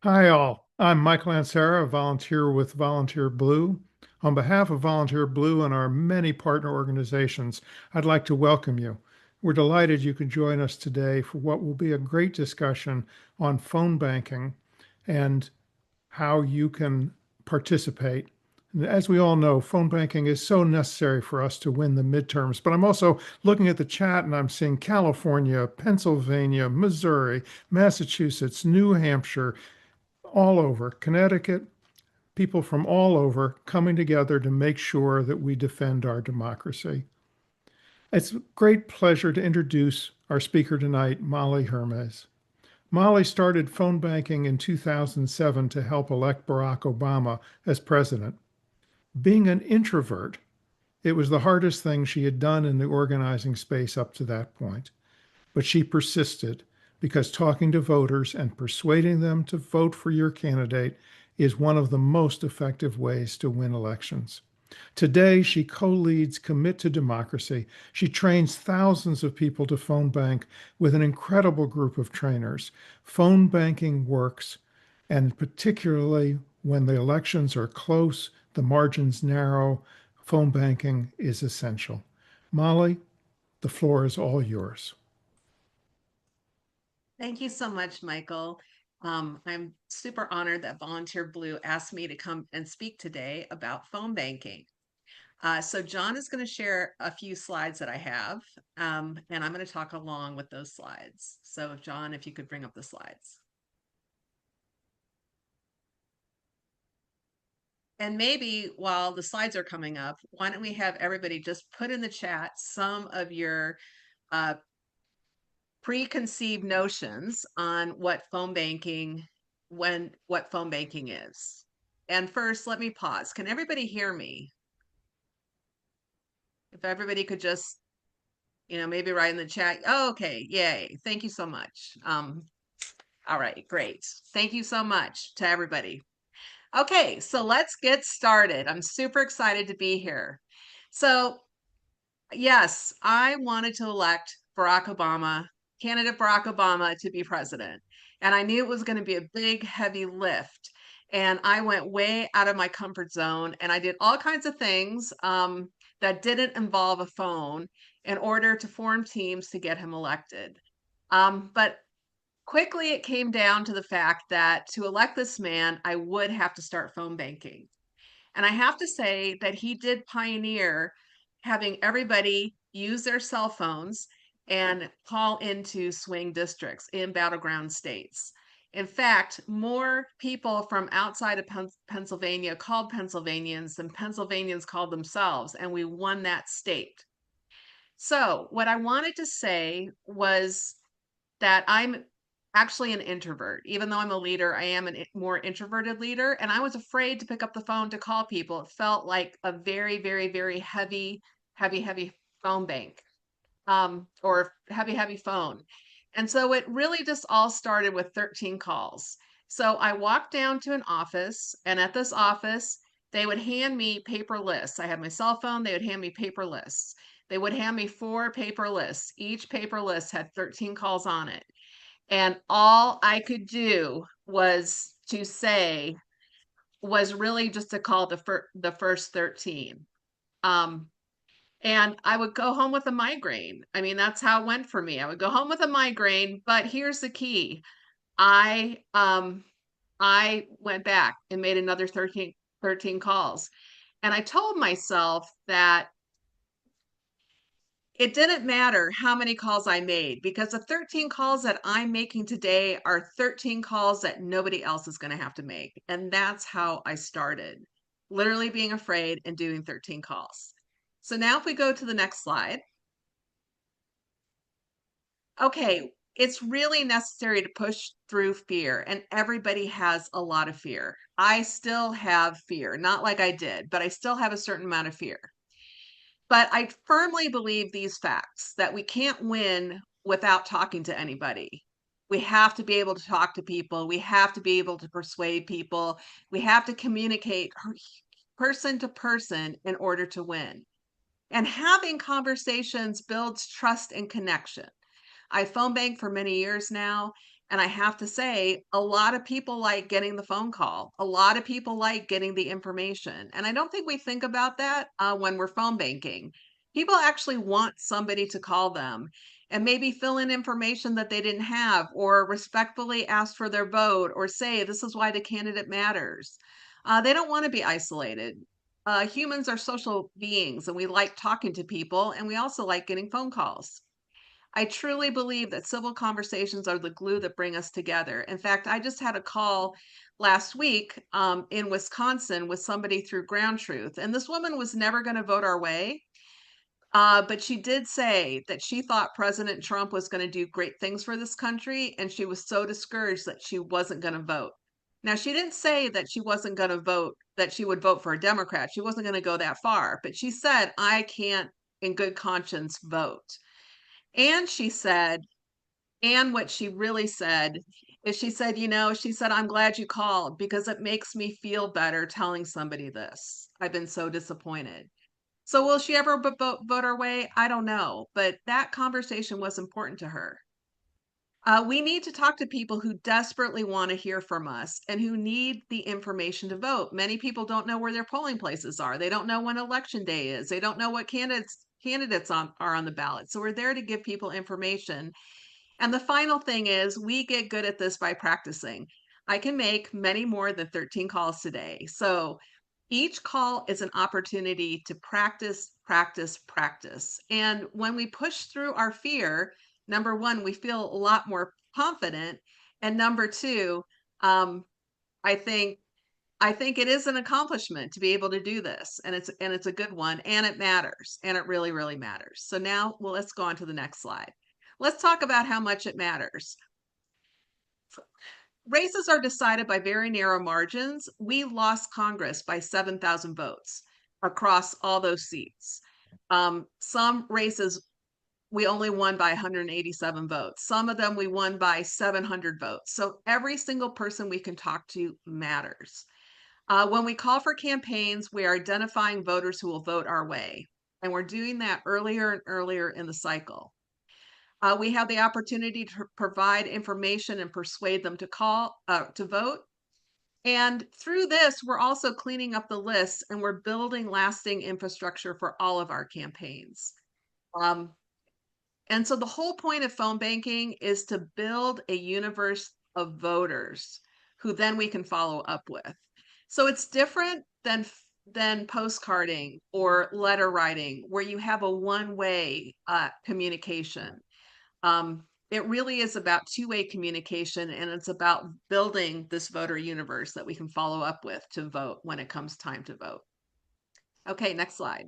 Hi, all. I'm Michael Ansara, a volunteer with Volunteer Blue. On behalf of Volunteer Blue and our many partner organizations, I'd like to welcome you. We're delighted you can join us today for what will be a great discussion on phone banking and how you can participate. And as we all know, phone banking is so necessary for us to win the midterms. But I'm also looking at the chat and I'm seeing California, Pennsylvania, Missouri, Massachusetts, New Hampshire, all over, Connecticut, people from all over coming together to make sure that we defend our democracy. It's a great pleasure to introduce our speaker tonight, Molly Hermes. Molly started phone banking in 2007 to help elect Barack Obama as president. Being an introvert, it was the hardest thing she had done in the organizing space up to that point. But she persisted because talking to voters and persuading them to vote for your candidate is one of the most effective ways to win elections. Today, she co leads Commit to Democracy. She trains thousands of people to phone bank with an incredible group of trainers. Phone banking works, and particularly when the elections are close, the margins narrow, phone banking is essential. Molly, the floor is all yours. Thank you so much, Michael. I'm super honored that Volunteer Blue asked me to come and speak today about phone banking. So John is going to share a few slides that I have, and I'm going to talk along with those slides. So John, if you could bring up the slides. And maybe while the slides are coming up, why don't we have everybody just put in the chat some of your uh, preconceived notions on what phone banking is. And first, let me pause. Can everybody hear me? If everybody could just, maybe write in the chat. Oh, okay, yay. Thank you so much. All right, great. Thank you so much to everybody. Okay, so let's get started. I'm super excited to be here. So, yes, I wanted to elect candidate Barack Obama, to be president. And I knew it was going to be a big, heavy lift. And I went way out of my comfort zone and I did all kinds of things that didn't involve a phone in order to form teams to get him elected. But quickly it came down to the fact that to elect this man, I would have to start phone banking. And I have to say that he did pioneer having everybody use their cell phones and call into swing districts in battleground states. In fact, more people from outside of Pennsylvania called Pennsylvanians than Pennsylvanians called themselves, and we won that state. So, what I wanted to say was that I'm actually an introvert. Even though I'm a leader, I am a more introverted leader. And I was afraid to pick up the phone to call people. It felt like a very, very, very heavy phone bank or heavy phone. And so it really just all started with 13 calls. So I walked down to an office, and at this office, they would hand me paper lists. I had my cell phone, they would hand me paper lists. They would hand me 4 paper lists. Each paper list had 13 calls on it. And all I could do was really just to call the first 13. Um, and I would go home with a migraine. I mean, that's how it went for me. I would go home with a migraine, but here's the key. I I went back and made another 13 calls. And I told myself that it didn't matter how many calls I made because the 13 calls that I'm making today are 13 calls that nobody else is going to have to make. And that's how I started, literally being afraid and doing 13 calls. So now if we go to the next slide. Okay, it's really necessary to push through fear, and everybody has a lot of fear. I still have fear, not like I did, but I still have a certain amount of fear. But I firmly believe these facts that we can't win without talking to anybody. We have to be able to talk to people. We have to be able to persuade people. We have to communicate person to person in order to win. And having conversations builds trust and connection. I phone bank for many years now, And I have to say, a lot of people like getting the phone call. A lot of people like getting the information. And I don't think we think about that when we're phone banking. People actually want somebody to call them and maybe fill in information that they didn't have, or respectfully ask for their vote, or say, this is why the candidate matters. They don't want to be isolated. Humans are social beings and we like talking to people, and we also like getting phone calls. I truly believe that civil conversations are the glue that bring us together. In fact, I just had a call last week in Wisconsin with somebody through Ground Truth, and this woman was never going to vote our way. But she did say that she thought President Trump was going to do great things for this country, and she was so discouraged that she wasn't going to vote. Now, she didn't say that she wasn't going to vote, that she would vote for a Democrat. She wasn't going to go that far, but she said, I can't in good conscience vote. And she said, and what she really said is she said, she said, I'm glad you called because it makes me feel better telling somebody this. I've been so disappointed. So will she ever vote our way? I don't know. But that conversation was important to her. We need to talk to people who desperately want to hear from us and who need the information to vote. Many people don't know where their polling places are. They don't know when election day is. They don't know what candidates are on the ballot. So we're there to give people information. And the final thing is, we get good at this by practicing. I can make many more than 13 calls today. So each call is an opportunity to practice, practice, practice. And when we push through our fear, number one, we feel a lot more confident. And number two, um, I think I think it is an accomplishment to be able to do this, and it's a good one, and it matters, and it really, really matters. So now, well, let's go on to the next slide. Let's talk about how much it matters. Races are decided by very narrow margins. We lost Congress by 7,000 votes across all those seats. Some races we only won by 187 votes. Some of them we won by 700 votes. So every single person we can talk to matters. When we call for campaigns, we are identifying voters who will vote our way. And we're doing that earlier and earlier in the cycle. We have the opportunity to provide information and persuade them to vote. And through this, we're also cleaning up the lists and we're building lasting infrastructure for all of our campaigns. Um, and so the whole point of phone banking is to build a universe of voters who then we can follow up with. So it's different than postcarding or letter writing, where you have a one-way communication. It really is about two-way communication, and it's about building this voter universe that we can follow up with to vote when it comes time to vote. Okay, next slide.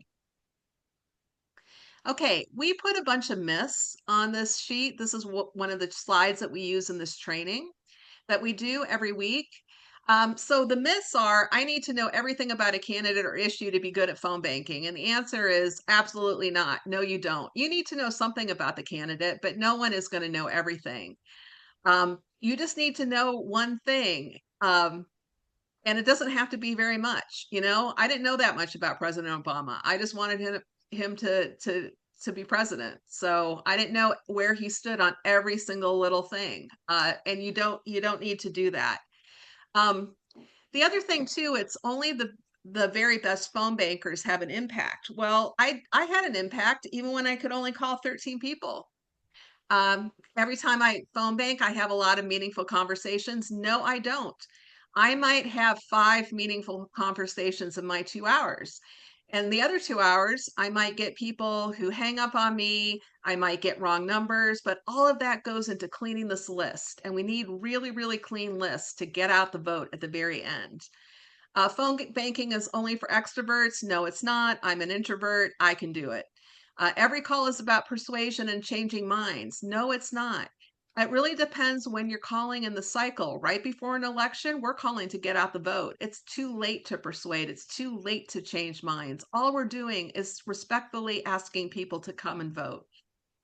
Okay, we put a bunch of myths on this sheet. This is one of the slides that we use in this training that we do every week. So the myths are, I need to know everything about a candidate or issue to be good at phone banking. And the answer is absolutely not. No, you don't. You need to know something about the candidate, but no one is going to know everything. You just need to know one thing. And it doesn't have to be very much. I didn't know that much about President Obama. I just wanted him to be president. So I didn't know where he stood on every single little thing. And you don't need to do that. Um, the other thing too, it's only the very best phone bankers have an impact. Well, I had an impact even when I could only call 13 people. Every time I phone bank, I have a lot of meaningful conversations. No, I don't. I might have 5 meaningful conversations in my 2 hours. And the other 2 hours, I might get people who hang up on me. I might get wrong numbers, but all of that goes into cleaning this list. And we need really, really clean lists to get out the vote at the very end. Phone banking is only for extroverts. No, it's not. I'm an introvert. I can do it. Every call is about persuasion and changing minds. No, it's not. It really depends when you're calling in the cycle. Right before an election, we're calling to get out the vote. It's too late to persuade. It's too late to change minds. All we're doing is respectfully asking people to come and vote.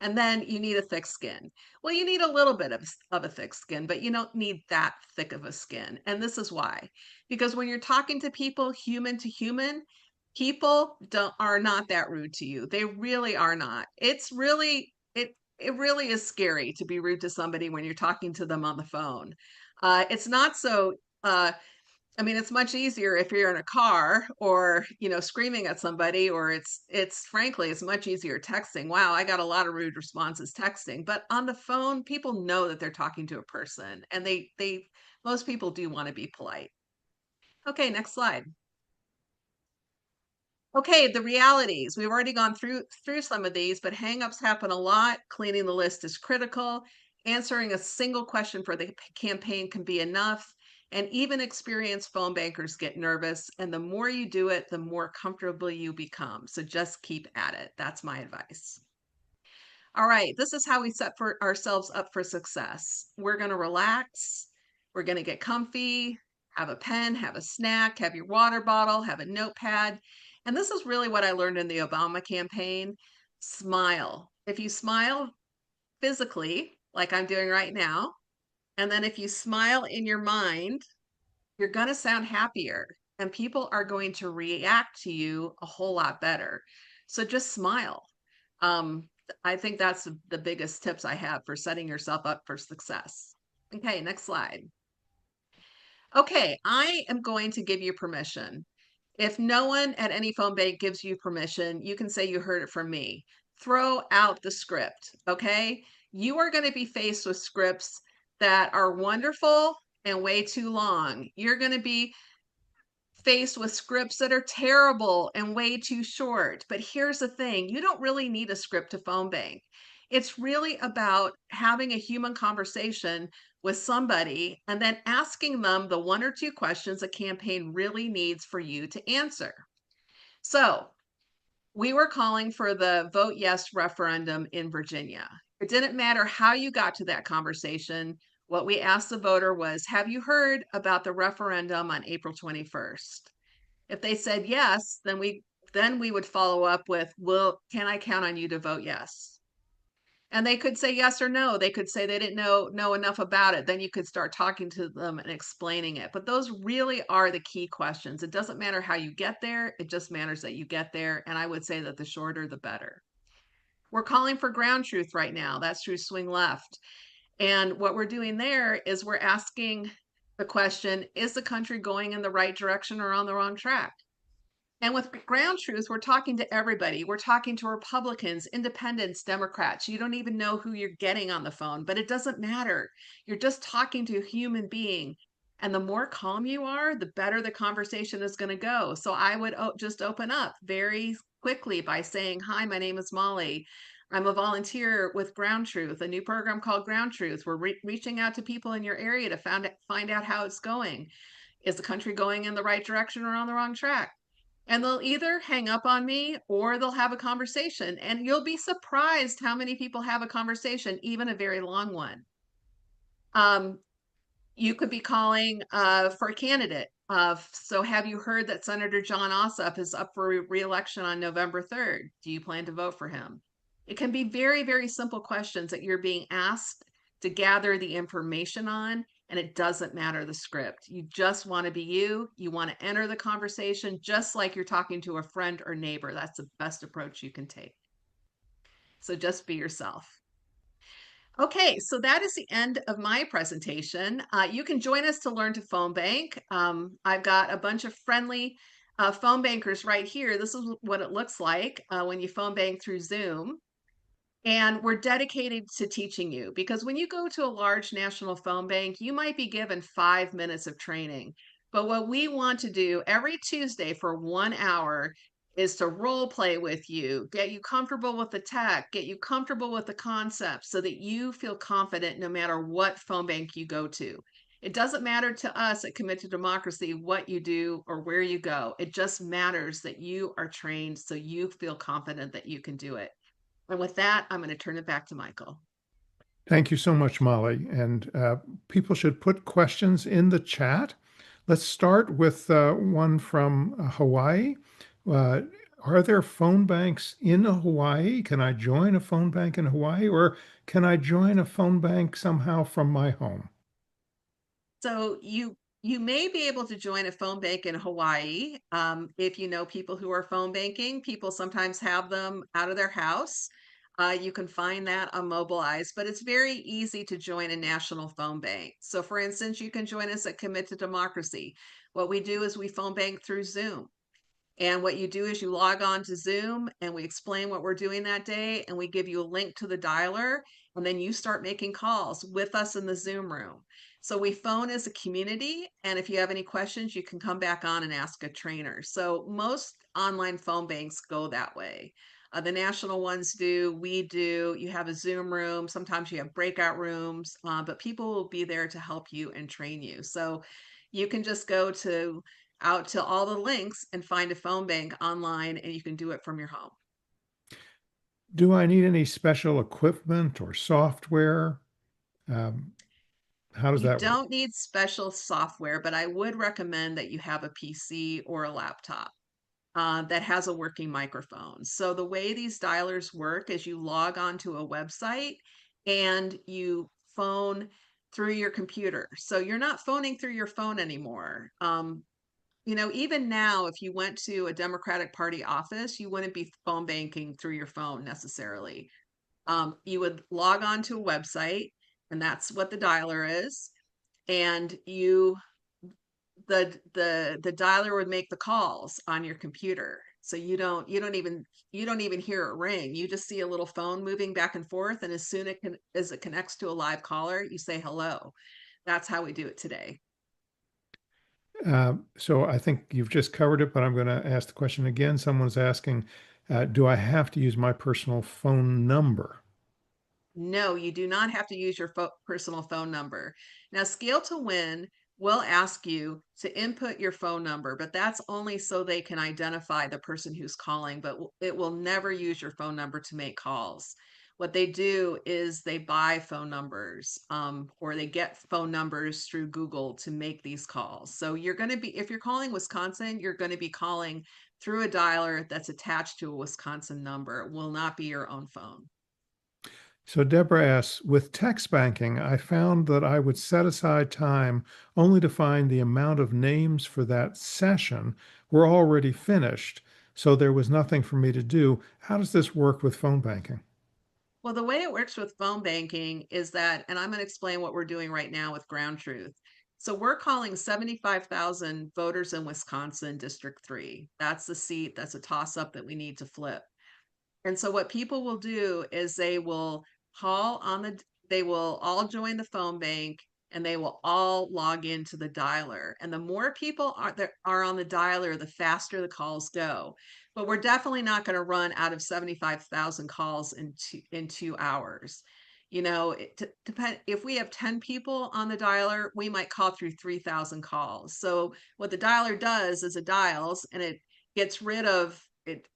And then you need a thick skin. Well, you need a little bit of a thick skin, but you don't need that thick of a skin. And this is why. Because when you're talking to people human to human, people are not that rude to you. They really are not. it really is scary to be rude to somebody when you're talking to them on the phone. It's not so, I mean, it's much easier if you're in a car or, screaming at somebody, or it's frankly, it's much easier texting. Wow, I got a lot of rude responses texting, but on the phone, people know that they're talking to a person, and most people do want to be polite. Okay, next slide. Okay, the realities. We've already gone through some of these, but hangups happen a lot. Cleaning the list is critical. Answering a single question for the campaign can be enough. And even experienced phone bankers get nervous. And the more you do it, the more comfortable you become. So just keep at it. That's my advice. All right, this is how we set for ourselves up for success. We're going to relax. We're going to get comfy, have a pen, have a snack, have your water bottle, have a notepad. And this is really what I learned in the Obama campaign. Smile. If you smile physically, like I'm doing right now, and then if you smile in your mind, you're going to sound happier and people are going to react to you a whole lot better. So just smile. Um, I think that's the biggest tips I have for setting yourself up for success. Okay, next slide. Okay, I am going to give you permission. If no one at any phone bank gives you permission, you can say you heard it from me. Throw out the script, okay? You are going to be faced with scripts that are wonderful and way too long. You're going to be faced with scripts that are terrible and way too short. But here's the thing, you don't really need a script to phone bank. It's really about having a human conversation with somebody and then asking them the one or two questions a campaign really needs for you to answer. So, we were calling for the vote yes referendum in Virginia. It didn't matter how you got to that conversation. What we asked the voter was, have you heard about the referendum on April 21st? If they said yes, then we would follow up with, "Well, can I count on you to vote yes?" And they could say yes or no. They could say they didn't know enough about it. Then you could start talking to them and explaining it. But those really are the key questions. It doesn't matter how you get there. It just matters that you get there. And I would say that the shorter, the better. We're calling for ground truth right now. That's through Swing Left. And what we're doing there is we're asking the question, is the country going in the right direction or on the wrong track? And with ground truth, we're talking to everybody. We're talking to Republicans, independents, Democrats. You don't even know who you're getting on the phone, but it doesn't matter. You're just talking to a human being. And the more calm you are, the better the conversation is going to go. So I would just open up very quickly by saying, "Hi, my name is Molly. I'm a volunteer with Ground Truth, a new program called Ground Truth. We're reaching out to people in your area to find out how it's going. Is the country going in the right direction or on the wrong track?" And they'll either hang up on me or they'll have a conversation. And you'll be surprised how many people have a conversation, even a very long one. Um, you could be calling for a candidate. So have you heard that Senator John Ossoff is up for re-election on November 3rd? Do you plan to vote for him? It can be very, very simple questions that you're being asked to gather the information on, and it doesn't matter the script. You just want to be you. You want to enter the conversation just like you're talking to a friend or neighbor. That's the best approach you can take. So just be yourself. Okay, so that is the end of my presentation. You can join us to learn to phone bank. I've got a bunch of friendly phone bankers right here. This is what it looks like when you phone bank through Zoom. And we're dedicated to teaching you because when you go to a large national phone bank, you might be given 5 minutes of training. But what we want to do every Tuesday for 1 hour is to role play with you, get you comfortable with the tech, get you comfortable with the concepts so that you feel confident no matter what phone bank you go to. It doesn't matter to us at Commit to Democracy what you do or where you go. It just matters that you are trained so you feel confident that you can do it. And with that, I'm going to turn it back to Michael. Thank you so much, Molly. And people should put questions in the chat. Let's start with one from Hawaii. Uh, are there phone banks in Hawaii? Can I join a phone bank in Hawaii, or can I join a phone bank somehow from my home? So you may be able to join a phone bank in Hawaii if you know people who are phone banking. People sometimes have them out of their house. You can find that on Mobilize, but it's very easy to join a national phone bank. So, for instance, you can join us at Commit to Democracy. What we do is we phone bank through Zoom. And what you do is you log on to Zoom and we explain what we're doing that day and we give you a link to the dialer and then you start making calls with us in the Zoom room. So we phone as a community and if you have any questions you can come back on and ask a trainer. So most online phone banks go that way. The national ones do, we do. You have a Zoom room. Sometimes you have breakout rooms, but people will be there to help you and train you. So you can just go to out to all the links and find a phone bank online and you can do it from your home. Do I need any special equipment or software? Um, how does You that work? don't need special software, but I would recommend that you have a PC or a laptop that has a working microphone. So the way these dialers work is you log onto a website and you phone through your computer. So you're not phoning through your phone anymore. Even now, if you went to a Democratic Party office, you wouldn't be phone banking through your phone necessarily. You would log on to a website, and that's what the dialer is. And the dialer would make the calls on your computer. So you don't even hear it ring. You just see a little phone moving back and forth, and as it connects to a live caller, you say hello. That's how we do it today. So I think you've just covered it, but I'm going to ask the question again. Someone's asking, do I have to use my personal phone number? No, you do not have to use your personal phone number. Now, Scale to Win will ask you to input your phone number, but that's only so they can identify the person who's calling, but it will never use your phone number to make calls. What they do is they buy phone numbers or they get phone numbers through Google to make these calls. So if you're calling Wisconsin, you're going to be calling through a dialer that's attached to a Wisconsin number. It will not be your own phone. So Deborah asks, with text banking, I found that I would set aside time only to find the amount of names for that session were already finished. So there was nothing for me to do. How does this work with phone banking? Well, the way it works with phone banking is that, and I'm going to explain what we're doing right now with Ground Truth. So we're calling 75,000 voters in Wisconsin, District 3. That's the seat, that's a toss up that we need to flip. And so what people will do is they will all join the phone bank and they will all log into the dialer. And the more people are on the dialer, the faster the calls go. But we're definitely not going to run out of 75,000 calls in 2 hours. Depend if we have 10 people on the dialer, we might call through 3,000 calls. So what the dialer does is it dials and it gets rid of it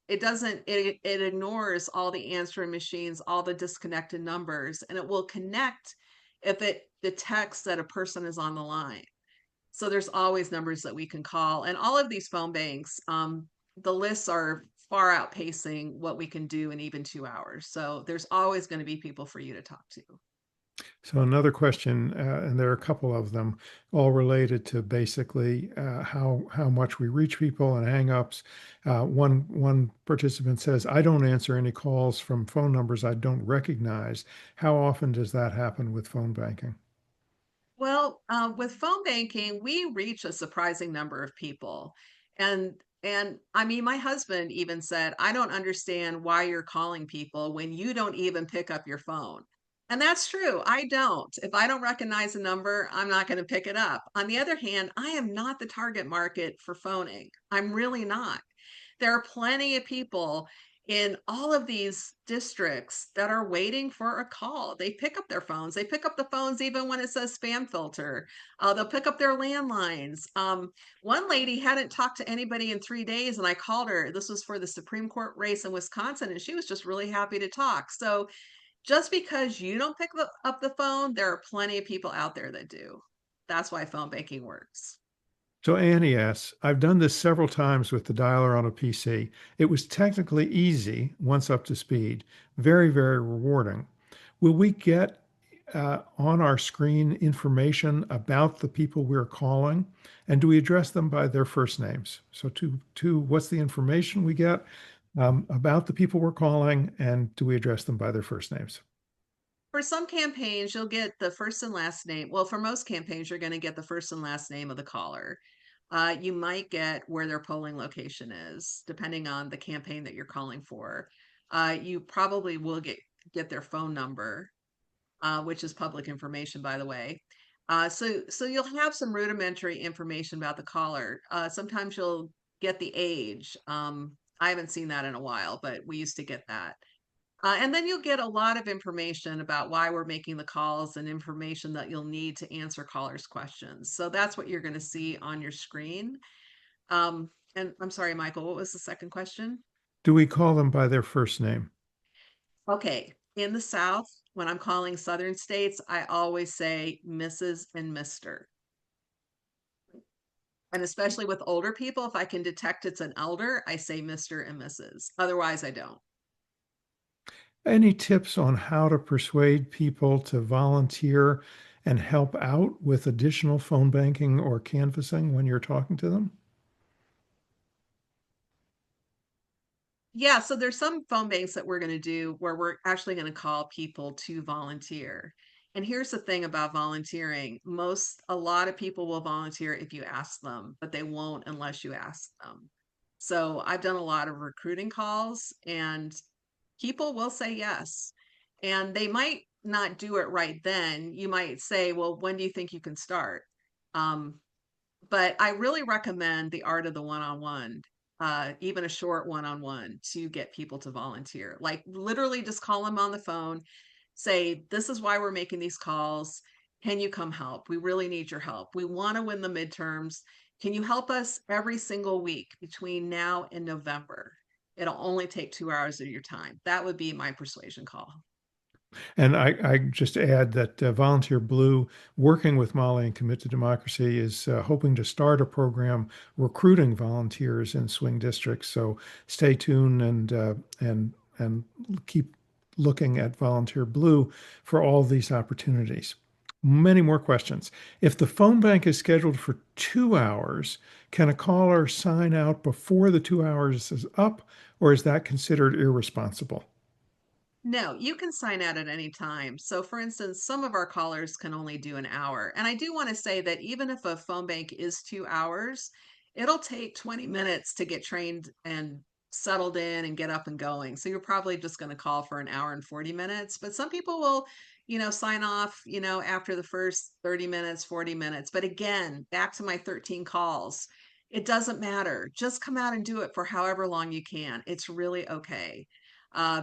ignores all the answering machines, all the disconnected numbers, and it will connect if it detects that a person is on the line. So there's always numbers that we can call. And all of these phone banks, the lists are far outpacing what we can do in even 2 hours. So there's always going to be people for you to talk to. So another question, and there are a couple of them, all related to basically how much we reach people and hangups. One participant says, "I don't answer any calls from phone numbers I don't recognize." How often does that happen with phone banking? Well, with phone banking, we reach a surprising number of people. And I mean, my husband even said, I don't understand why you're calling people when you don't even pick up your phone. And that's true. I don't. If I don't recognize a number, I'm not going to pick it up. On the other hand, I am not the target market for phoning. I'm really not. There are plenty of people in all of these districts that are waiting for a call. They pick up their phones. They pick up the phones even when it says spam filter. They'll pick up their landlines. One lady hadn't talked to anybody in 3 days, and I called her. This was for the Supreme Court race in Wisconsin, and she was just really happy to talk. So just because you don't pick up the phone, there are plenty of people out there that do. That's why phone banking works. So Annie asks, I've done this several times with the dialer on a PC. It was technically easy once up to speed, very, very rewarding. Will we get on our screen information about the people we're calling? And do we address them by their first names? So what's the information we get? about the people we're calling, and do we address them by their first names? For some campaigns, you'll get the first and last name. Well, for most campaigns, you're going to get the first and last name of the caller. You might get where their polling location is, depending on the campaign that you're calling for. You probably will get their phone number, which is public information, by the way. So you'll have some rudimentary information about the caller. Sometimes you'll get the age. I haven't seen that in a while, but we used to get that. And then you'll get a lot of information about why we're making the calls and information that you'll need to answer callers' questions. So that's what you're going to see on your screen. And I'm sorry, Michael, what was the second question? Do we call them by their first name? Okay. In the South, when I'm calling Southern states, I always say Mrs. and Mr. And especially with older people, if I can detect it's an elder, I say Mr. and Mrs. Otherwise, I don't. Any tips on how to persuade people to volunteer and help out with additional phone banking or canvassing when you're talking to them? Yeah, so there's some phone banks that we're going to do where we're actually going to call people to volunteer. And here's the thing about volunteering. A lot of people will volunteer if you ask them, but they won't unless you ask them. So I've done a lot of recruiting calls and people will say yes. And they might not do it right then. You might say, well, when do you think you can start? Um, but I really recommend the art of the one-on-one, even a short one-on-one to get people to volunteer. Like literally just call them on the phone, say, this is why we're making these calls. Can you come help? We really need your help. We want to win the midterms. Can you help us every single week between now and November? It'll only take 2 hours of your time. That would be my persuasion call. And I just add that Volunteer Blue, working with Molly and Commit to Democracy, is hoping to start a program recruiting volunteers in swing districts. So stay tuned and keep looking at Volunteer Blue for all these opportunities. Many more questions. If the phone bank is scheduled for 2 hours, can a caller sign out before the 2 hours is up, or is that considered irresponsible? No, you can sign out at any time. So, for instance, some of our callers can only do an hour. And I do want to say that even if a phone bank is 2 hours, it'll take 20 minutes to get trained and settled in and get up and going. So, you're probably just going to call for an hour and 40 minutes. But some people will, sign off, after the first 30 minutes, 40 minutes. But again, back to my 13 calls, it doesn't matter. Just come out and do it for however long you can. It's really okay. Uh,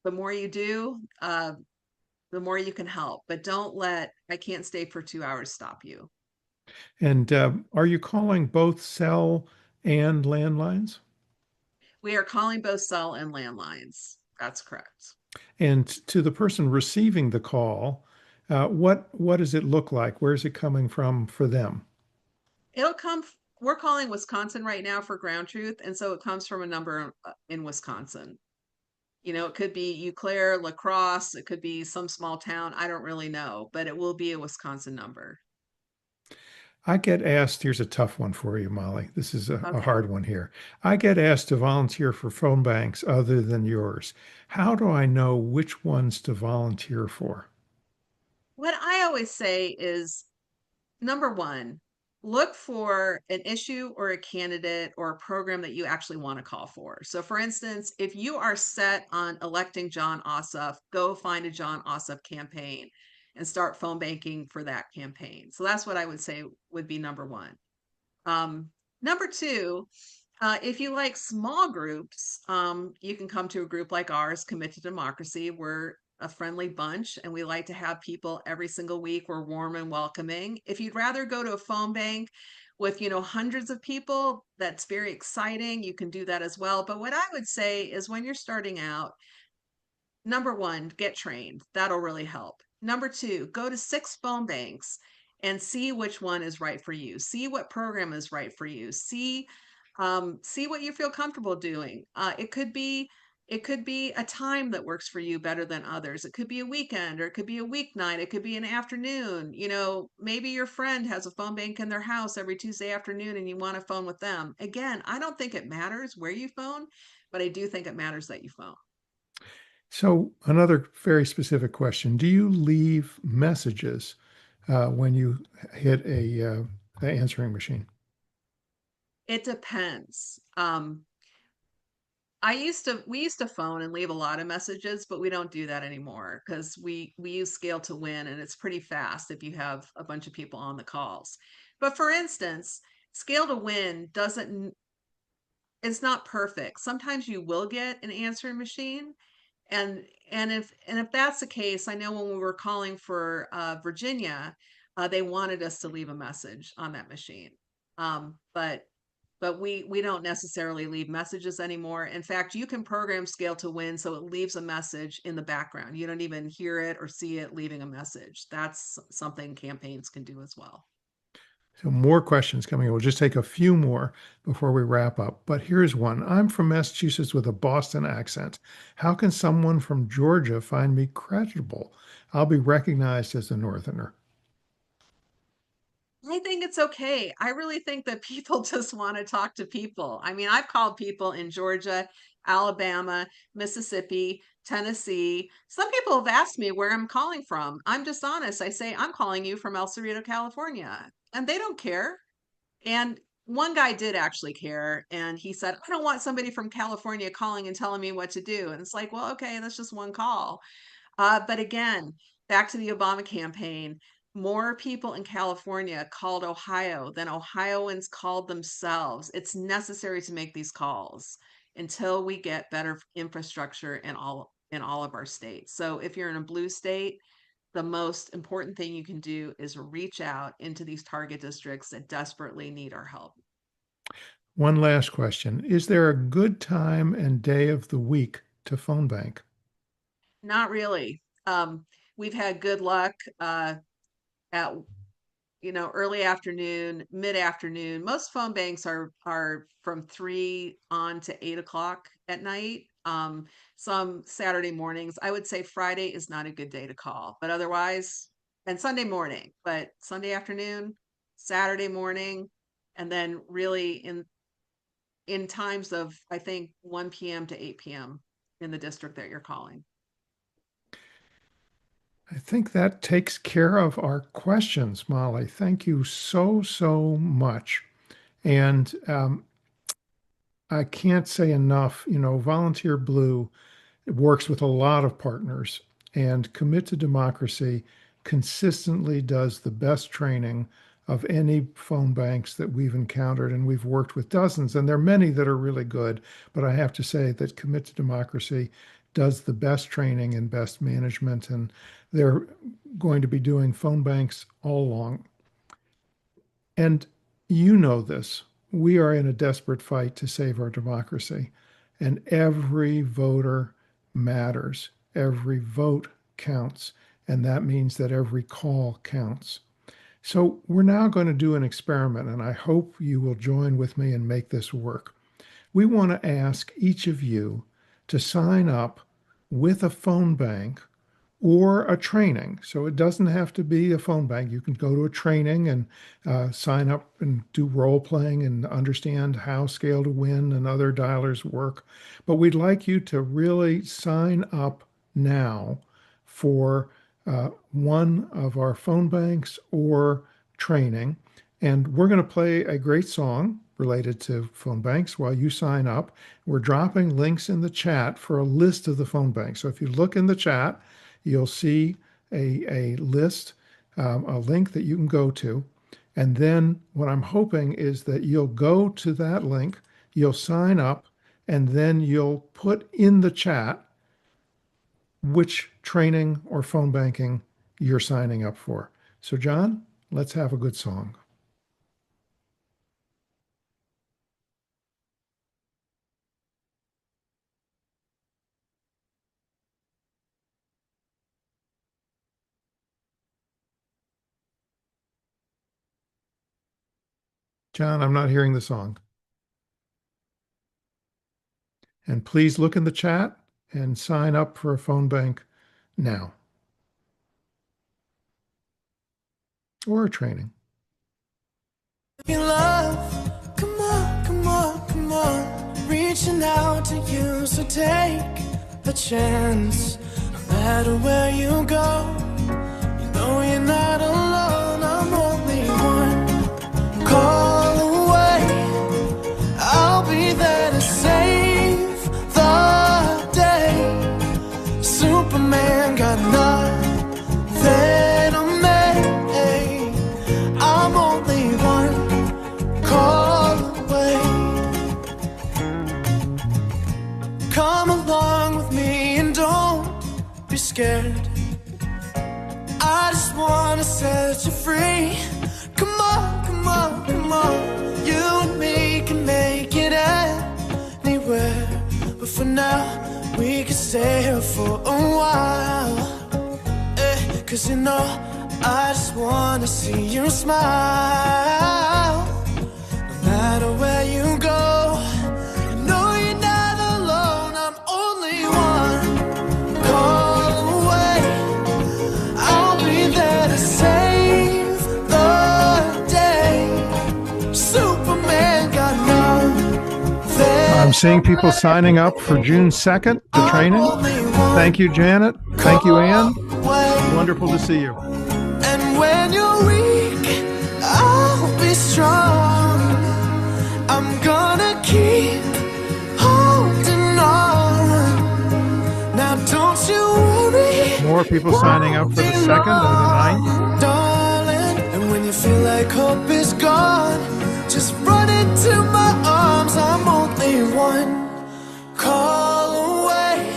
the more you do, the more you can help. But don't let I can't stay for 2 hours stop you. And are you calling both cell and landlines? We are calling both cell and landlines. That's correct. And to the person receiving the call, what does it look like? Where is it coming from for them? It'll come. We're calling Wisconsin right now for ground truth, and so it comes from a number in Wisconsin. It could be Eau Claire, La Crosse, it could be some small town. I don't really know, but it will be a Wisconsin number. I get asked, here's a tough one for you, Molly. This is a Okay. hard one here. I get asked to volunteer for phone banks other than yours. How do I know which ones to volunteer for? What I always say is number one, look for an issue or a candidate or a program that you actually want to call for. So, for instance, if you are set on electing John Ossoff, go find a John Ossoff campaign and start phone banking for that campaign. So, that's what I would say would be number one. Number two, if you like small groups, you can come to a group like ours, Commit to Democracy. We're a friendly bunch and we like to have people every single week. We're warm and welcoming. If you'd rather go to a phone bank with, hundreds of people, that's very exciting. You can do that as well. But what I would say is when you're starting out, number one, get trained. That'll really help. Number two, go to 6 phone banks and see which one is right for you. See what program is right for you. See what you feel comfortable doing. It could be a time that works for you better than others. It could be a weekend or it could be a weeknight. It could be an afternoon. Maybe your friend has a phone bank in their house every Tuesday afternoon and you want to phone with them. Again, I don't think it matters where you phone, but I do think it matters that you phone. So, another very specific question. Do you leave messages when you hit a answering machine? It depends. We used to phone and leave a lot of messages, but we don't do that anymore because we use Scale to Win and it's pretty fast if you have a bunch of people on the calls. But for instance, Scale to Win doesn't it's not perfect. Sometimes you will get an answering machine, and if that's the case, I know when we were calling for Virginia, they wanted us to leave a message on that machine. But we don't necessarily leave messages anymore. In fact, you can program Scale to Win so it leaves a message in the background. You don't even hear it or see it leaving a message. That's something campaigns can do as well. So, more questions coming in. We'll just take a few more before we wrap up. But here's one. I'm from Massachusetts with a Boston accent. How can someone from Georgia find me credible? I'll be recognized as a Northerner. I think it's okay. I really think that people just want to talk to people. I mean, I've called people in Georgia, Alabama, Mississippi, Tennessee. Some people have asked me where I'm calling from. I'm just honest. I say, I'm calling you from El Cerrito, California. And they don't care. And one guy did actually care. And he said, I don't want somebody from California calling and telling me what to do. And it's like, well, okay, that's just one call. But again, back to the Obama campaign, more people in California called Ohio than Ohioans called themselves. It's necessary to make these calls until we get better infrastructure in all of our states. So if you're in a blue state, the most important thing you can do is reach out into these target districts that desperately need our help. One last question. Is there a good time and day of the week to phone bank? Not really. We've had good luck at early afternoon, mid afternoon. Most phone banks are from 3 on to 8 o'clock at night. Some Saturday mornings. I would say Friday is not a good day to call, but otherwise, and Sunday morning, but Sunday afternoon, Saturday morning, and then really in times of I think 1 p.m. to 8 p.m. in the district that you're calling. I think that takes care of our questions, Molly. Thank you so, so much. And I can't say enough, Volunteer Blue works with a lot of partners, and Commit to Democracy consistently does the best training of any phone banks that we've encountered. And we've worked with dozens, and there are many that are really good. But I have to say that Commit to Democracy does the best training and best management. And they're going to be doing phone banks all along. And you know this. We are in a desperate fight to save our democracy, and every voter matters. Every vote counts, and that means that every call counts. So, we're now going to do an experiment, and I hope you will join with me and make this work. We want to ask each of you to sign up with a phone bank or a training. So it doesn't have to be a phone bank. You can go to a training and sign up and do role playing and understand how Scale to Win and other dialers work. But we'd like you to really sign up now for one of our phone banks or training. And we're going to play a great song related to phone banks while you sign up. We're dropping links in the chat for a list of the phone banks. So if you look in the chat, you'll see a list, a link that you can go to. And then what I'm hoping is that you'll go to that link, you'll sign up, and then you'll put in the chat which training or phone banking you're signing up for. So, John, let's have a good song. John, I'm not hearing the song. And please look in the chat and sign up for a phone bank now or a training. Love, come on, come on, come on. Reaching out to you take a chance. No matter where you go, you know you're not alone. I'm only one call away. I'll be there to save the day. Superman got nothing on me. I'm only one call away. Come along with me and don't be scared. I just wanna set you free. Come on, come on, come on. You and me can make it anywhere. But for now, we can stay here for a while. 'Cause you know, I just wanna see you smile. No matter where you go, you know you're not alone. I'm only one call away. I'll be there to save the day. Superman got nothing. I'm seeing people signing up for June 2nd, the training. Thank you, Janet. Thank you, Ann. Wonderful to see you. And when you're weak, I'll be strong. I'm gonna keep holding on. Now don't you worry. More people signing up for the 2nd and the 9th. Darling, and when you feel like hope is gone, just run into my arms. I'm only one call away.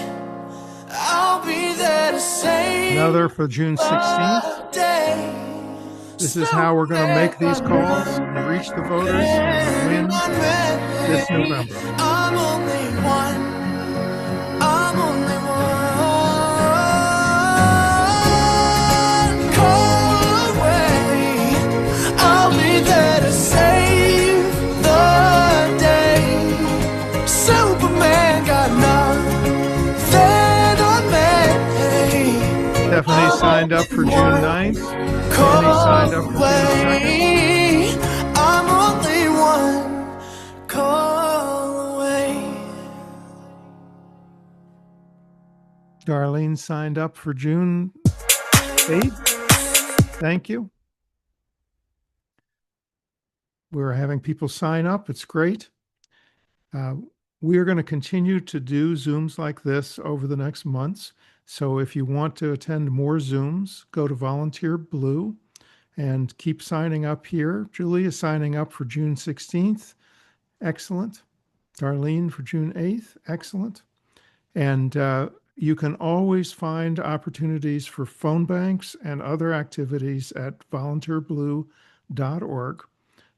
I'll be there to save Another for June 16th. This is how we're going to make these calls and reach the voters and win this November. I'm only one. I'm only one call away. I'll be there to save the day. Superman got nothing on me. Stephanie signed up for June 9th. Andy signed up for June 2nd. I'm only one call away. Darlene signed up for June 8th. Thank you. We're having people sign up. It's great. We are going to continue to do Zooms like this over the next months. So if you want to attend more Zooms, go to Volunteer Blue and keep signing up here. Julie is signing up for June 16th. Excellent. Darlene for June 8th. Excellent. And you can always find opportunities for phone banks and other activities at volunteerblue.org.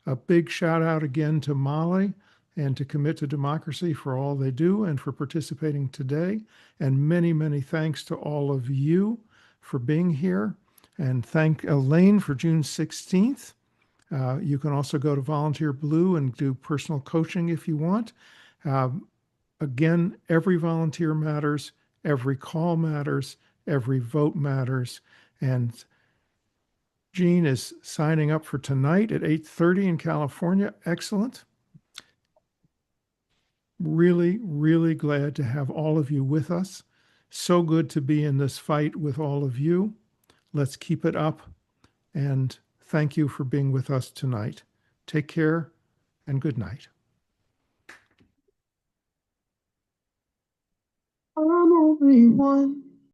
A big shout out again to Molly and to Commit to Democracy for all they do and for participating today. And many, many thanks to all of you for being here. And thank Elaine for June 16th. You can also go to Volunteer Blue and do personal coaching if you want. Again, every volunteer matters, every call matters, every vote matters. And Jean is signing up for tonight at 8:30 in California. Excellent. Really, really glad to have all of you with us. So good to be in this fight with all of you. Let's keep it up. And thank you for being with us tonight. Take care and good night. I'm only one